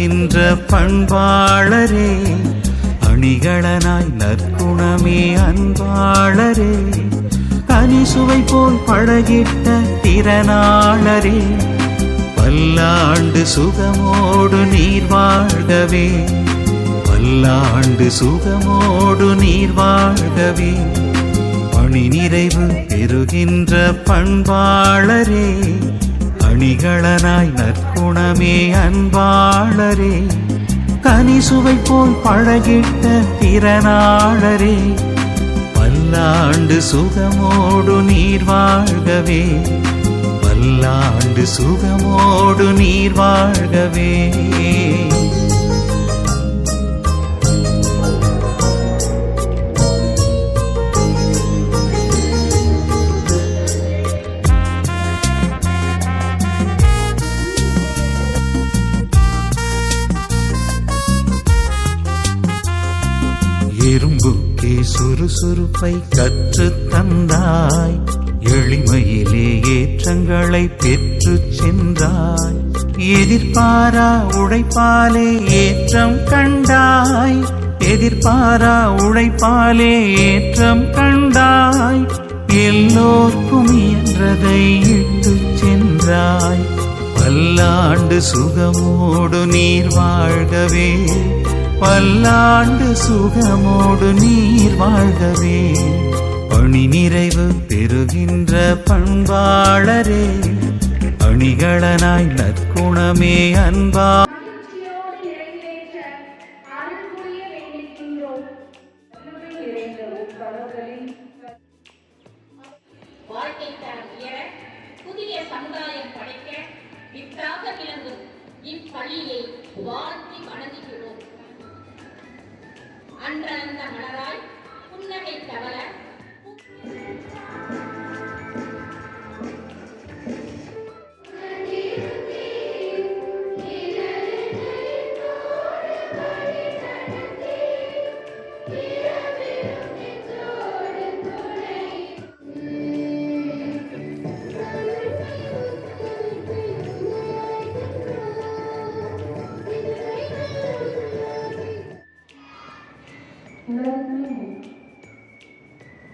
பெறுகின்ற பண்பாளரே, அணிகளனாய் நற்குணமே அன்பாளரே, கனிசுவை போல் பழகிட்ட திறனாளரே, பல்லாண்டு சுகமோடு நீர் வாழ்கவே, பல்லாண்டு சுகமோடு நீர் வாழ்கவே. பணி நிறைவு பெறுகின்ற பண்பாளரே, அணிகளனாய் நற்குணமே அன்பாளரே, கனிசுவை போல் பழகிட்ட திறனாளரே, பல்லாண்டு சுகமோடு நீர் வாழ்கவே, பல்லாண்டு சுகமோடு நீர் வாழ்கவே. எறும்புக்கே சுறுசுறுப்பை கற்று தந்தாய், எளிமையிலே ஏற்றங்களை பெற்று சென்றாய், எதிர்பாரா உழைப்பாலே ஏற்றம் கண்டாய், எதிர்பாரா உழைப்பாலே ஏற்றம் கண்டாய், எல்லோர்க்கும் இயன்றதை இட்டு சென்றாய், பல்லாண்டு சுகமோடு நீர் வாழ்கவே, பல்லாண்டு சுகமோடு நீர் வாழ்கவே. பணி நிறைவு பெறுகின்ற பண்பாளரே, அணிகளனாய் நற்குணமே அன்பா. புதிய சமுதாயம் படைக்க வித்தாக விளங்கும் இப்பள்ளியை வாழ்த்தி வணங்குகிறோம். அன்றந்த மலராய் புன்னகை தவள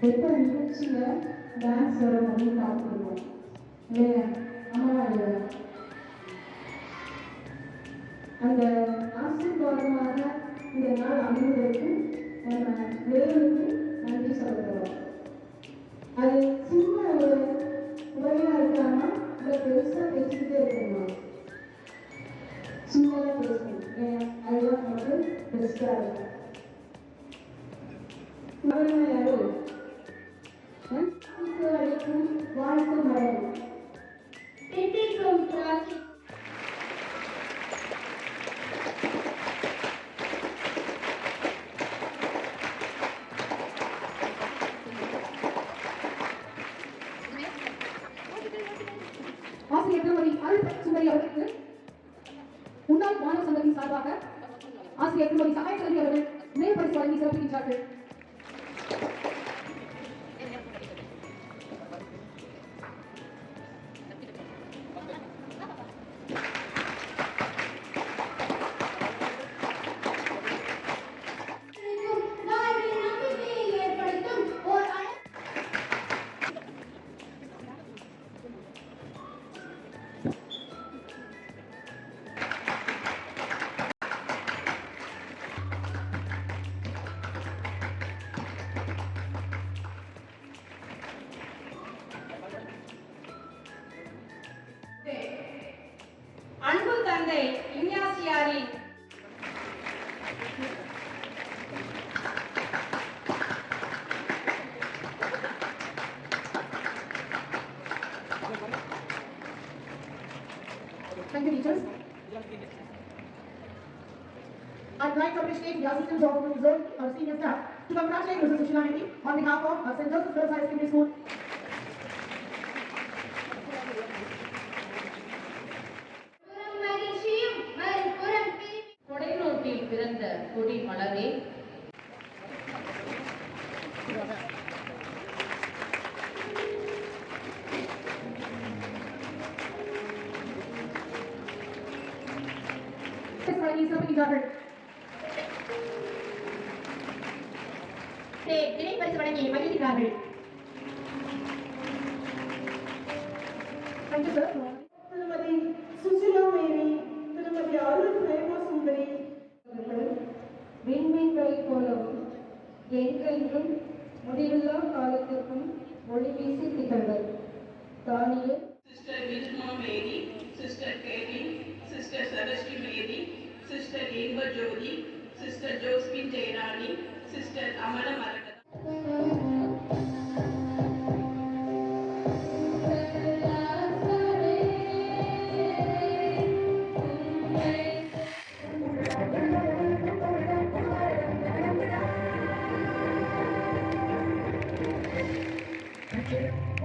எப்போ நிகழ்ச்சியில் டான்ஸ் வரும் அப்படின்னு பார்த்துருக்கோம் இல்லையா? அம்மாவா இல்லையா? அந்த ஆசீர்வாதமாக இந்த நாள் அமைவதற்கு நம்ம தேவனுக்கு நன்றி சொல்கிறோம். அது சின்ன ஒரு உதவியாக இருக்காமா இல்லை பெருசாக பேசிக்கிட்டே இருக்கணுமா? சின்னதாக பேசணும். ஏன் அதுதான் நமக்கு பெருசாக இருக்கும். யாரு வாழ்த்து மரம் ஆசிரியர் திருமதி அருள் சுந்தரி அவர்களுக்கு முன்னாள் மாணவ சங்கத்தின் சார்பாக ஆசிரியர் திருமதி சகாயசரி அவர்கள் மேற்பரிசு வழங்கி சிறப்பிக்கின்றார்கள். அன்பு தந்தை இஞ்ஞாசியாரின் Thank you, teachers. I'd like to appreciate the assistants of the zone, our senior staff, to congratulate Mrs. Sushilanidhi on behalf of our St. Joseph Girls High Secondary School. கொடைநோட்டில் பிறந்த கொடி மலரே, வழங்கி சிறப்பிக்கின்றார்கள். நினை பரிசு வழங்கி மகிழ்கிறார்கள். Thank you, sir. திருமதி சுசிலா மேரி, திருமதி அருள் பிரேமசுந்தரி அவர்கள் விண்மீன்களைப் போலவும் என்றென்றும் முடிவில்லா காலத்திற்கும் ஒளி வீசி திகழ்வர். தானியேல், Sister Vilma Mary, Sister Kathleen, Sister Sarashti Mary, Sister Inva Jodi, Sister Josephine Jairani, Sister Amala Maragada. Thank you.